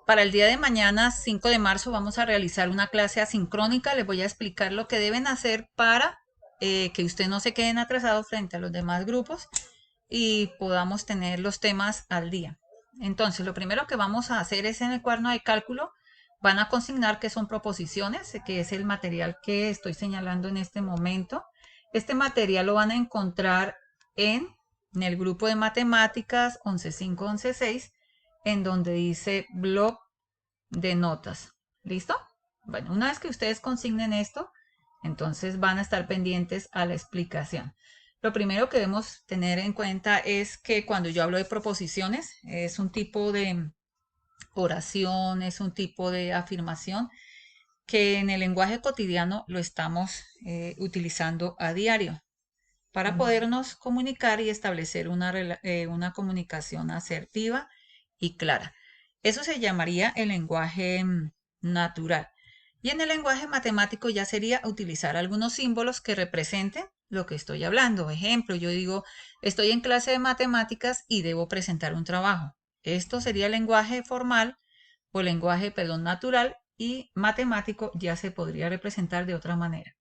Para el día de mañana, 5 de marzo, vamos a realizar una clase asincrónica. Les voy a explicar lo que deben hacer para que usted no se queden atrasados frente a los demás grupos y podamos tener los temas al día. Entonces, lo primero que vamos a hacer es en el cuaderno de cálculo, van a consignar qué son proposiciones, que es el material que estoy señalando en este momento. Este material lo van a encontrar en el grupo de matemáticas 11.5, 11.6, en donde dice blog de notas. ¿Listo? Bueno, una vez que ustedes consignen esto, entonces van a estar pendientes a la explicación. Lo primero que debemos tener en cuenta es que cuando yo hablo de proposiciones, es un tipo de oración, es un tipo de afirmación que en el lenguaje cotidiano lo estamos utilizando a diario para podernos comunicar y establecer una comunicación asertiva y clara. Eso se llamaría el lenguaje natural. Y en el lenguaje matemático ya sería utilizar algunos símbolos que representen lo que estoy hablando. Ejemplo, yo digo, estoy en clase de matemáticas y debo presentar un trabajo. Esto sería el lenguaje formal o lenguaje, perdón, natural, y matemático ya se podría representar de otra manera.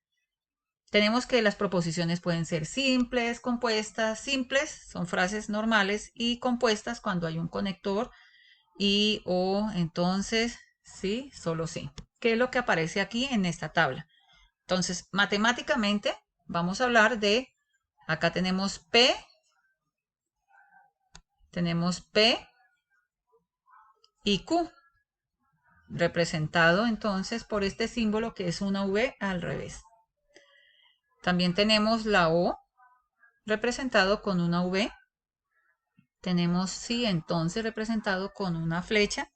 Tenemos que las proposiciones pueden ser simples, compuestas. Simples son frases normales y compuestas cuando hay un conector y o entonces sí, solo sí. ¿Qué es lo que aparece aquí en esta tabla? Entonces, matemáticamente vamos a hablar de, acá tenemos P y Q, representado entonces por este símbolo que es una V al revés. También tenemos la O, representado con una V. Tenemos sí entonces representado con una flecha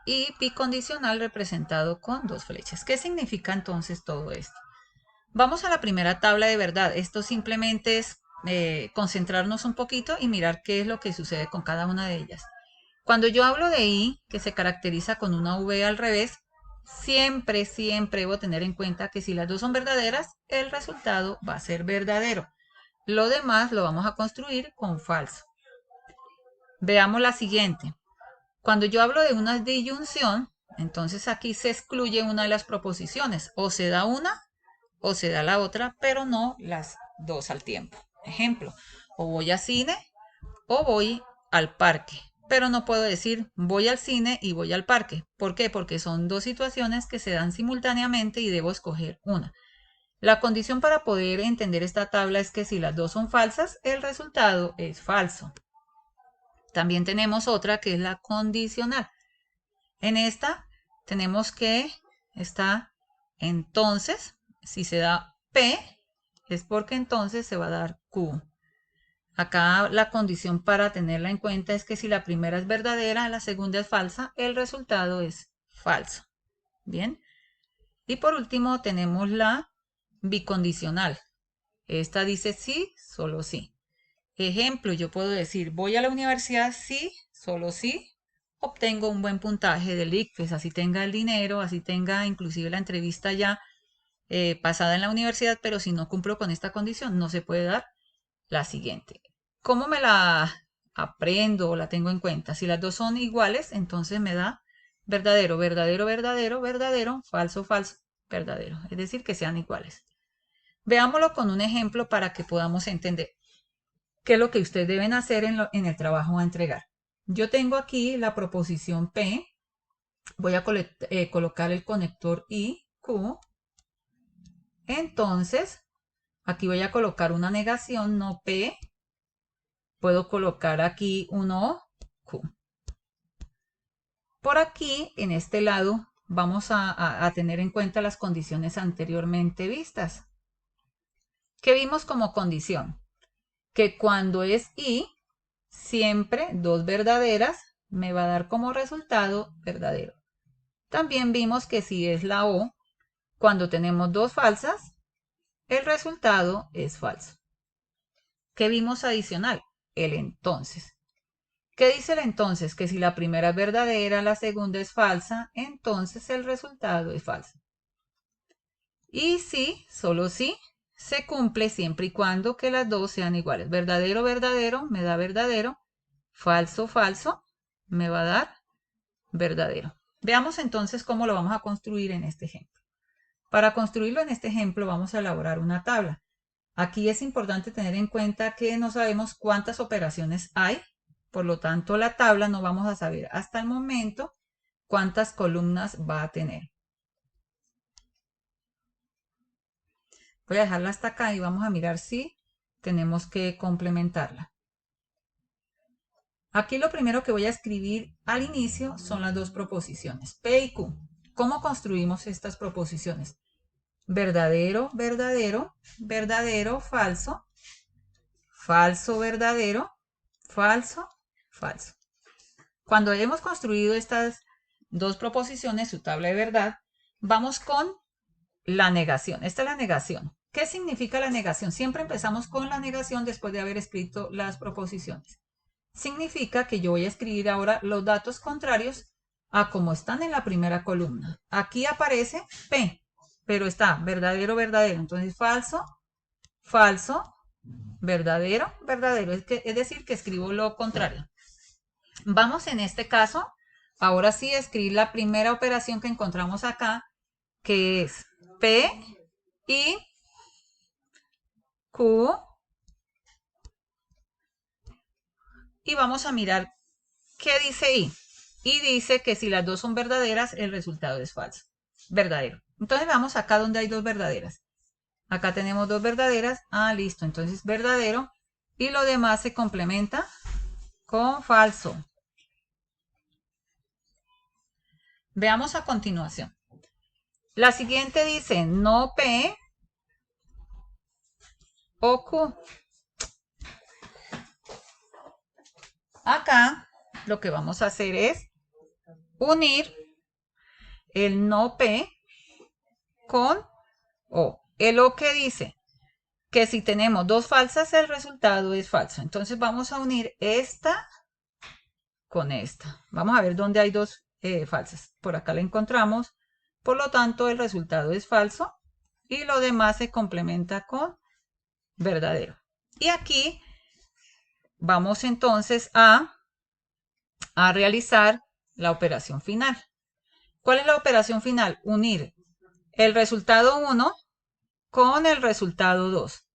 y bicondicional representado con dos flechas. ¿Qué significa entonces todo esto? Vamos a la primera tabla de verdad. Esto simplemente es concentrarnos un poquito y mirar qué es lo que sucede con cada una de ellas. Cuando yo hablo de I, que se caracteriza con una V al revés, siempre debo tener en cuenta que si las dos son verdaderas, el resultado va a ser verdadero. Lo demás lo vamos a construir con falso. Veamos la siguiente. Cuando yo hablo de una disyunción, entonces aquí se excluye una de las proposiciones. O se da una o se da la otra, pero no las dos al tiempo. Ejemplo, o voy al cine o voy al parque. Pero no puedo decir voy al cine y voy al parque. ¿Por qué? Porque son dos situaciones que se dan simultáneamente y debo escoger una. La condición para poder entender esta tabla es que si las dos son falsas, el resultado es falso. También tenemos otra que es la condicional. En esta tenemos que está entonces, si se da P, es porque entonces se va a dar Q. Acá la condición para tenerla en cuenta es que si la primera es verdadera, la segunda es falsa, el resultado es falso. Bien. Y por último tenemos la bicondicional. Esta dice sí, solo sí. Ejemplo, yo puedo decir, voy a la universidad sí, solo sí, obtengo un buen puntaje del ICFES, así tenga el dinero, así tenga inclusive la entrevista ya pasada en la universidad, pero si no cumplo con esta condición, no se puede dar la siguiente. ¿Cómo me la aprendo o la tengo en cuenta? Si las dos son iguales, entonces me da verdadero, verdadero, verdadero, verdadero, falso, falso, verdadero. Es decir, que sean iguales. Veámoslo con un ejemplo para que podamos entender qué es lo que ustedes deben hacer en el trabajo a entregar. Yo tengo aquí la proposición P. Voy a colocar el conector I, Q. Entonces, aquí voy a colocar una negación, no P. Puedo colocar aquí un O, Q. Por aquí, en este lado, vamos a tener en cuenta las condiciones anteriormente vistas. ¿Qué vimos como condición? Que cuando es I, siempre dos verdaderas me va a dar como resultado verdadero. También vimos que si es la O, cuando tenemos dos falsas, el resultado es falso. ¿Qué vimos adicional? El entonces. ¿Qué dice el entonces? Que si la primera es verdadera, la segunda es falsa, entonces el resultado es falso. Y si, solo si, se cumple siempre y cuando que las dos sean iguales. Verdadero, verdadero, me da verdadero. Falso, falso, me va a dar verdadero. Veamos entonces cómo lo vamos a construir en este ejemplo. Para construirlo en este ejemplo vamos a elaborar una tabla. Aquí es importante tener en cuenta que no sabemos cuántas operaciones hay, por lo tanto la tabla no vamos a saber hasta el momento cuántas columnas va a tener. Voy a dejarla hasta acá y vamos a mirar si tenemos que complementarla. Aquí lo primero que voy a escribir al inicio son las dos proposiciones, P y Q. ¿Cómo construimos estas proposiciones? Verdadero, verdadero, verdadero, falso, falso, verdadero, falso, falso. Cuando hemos construido estas dos proposiciones, su tabla de verdad, vamos con la negación. Esta es la negación. ¿Qué significa la negación? Siempre empezamos con la negación después de haber escrito las proposiciones. Significa que yo voy a escribir ahora los datos contrarios a como están en la primera columna. Aquí aparece P, pero está verdadero, verdadero. Entonces falso, falso, verdadero, verdadero. Es decir, que escribo lo contrario. Vamos en este caso, ahora sí, a escribir la primera operación que encontramos acá, que es P y Q. Y vamos a mirar qué dice I. Y dice que si las dos son verdaderas, el resultado es falso. Verdadero. Entonces vamos acá donde hay dos verdaderas. Acá tenemos dos verdaderas. Ah, listo. Entonces verdadero. Y lo demás se complementa con falso. Veamos a continuación. La siguiente dice no P o Q. Acá lo que vamos a hacer es unir el no P con O. El O que dice que si tenemos dos falsas, el resultado es falso. Entonces vamos a unir esta con esta. Vamos a ver dónde hay dos falsas. Por acá la encontramos. Por lo tanto, el resultado es falso. Y lo demás se complementa con verdadero. Y aquí vamos entonces a realizar la operación final. ¿Cuál es la operación final? Unir el resultado 1 con el resultado 2.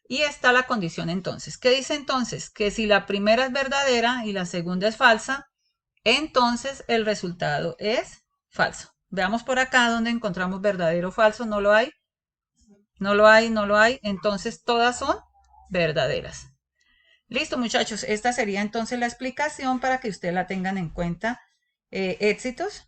Y está la condición entonces. ¿Qué dice entonces? Que si la primera es verdadera y la segunda es falsa, entonces el resultado es falso. Veamos por acá donde encontramos verdadero o falso. No lo hay. No lo hay, no lo hay. Entonces todas son verdaderas. Listo, muchachos. Esta sería entonces la explicación para que ustedes la tengan en cuenta. Éxitos.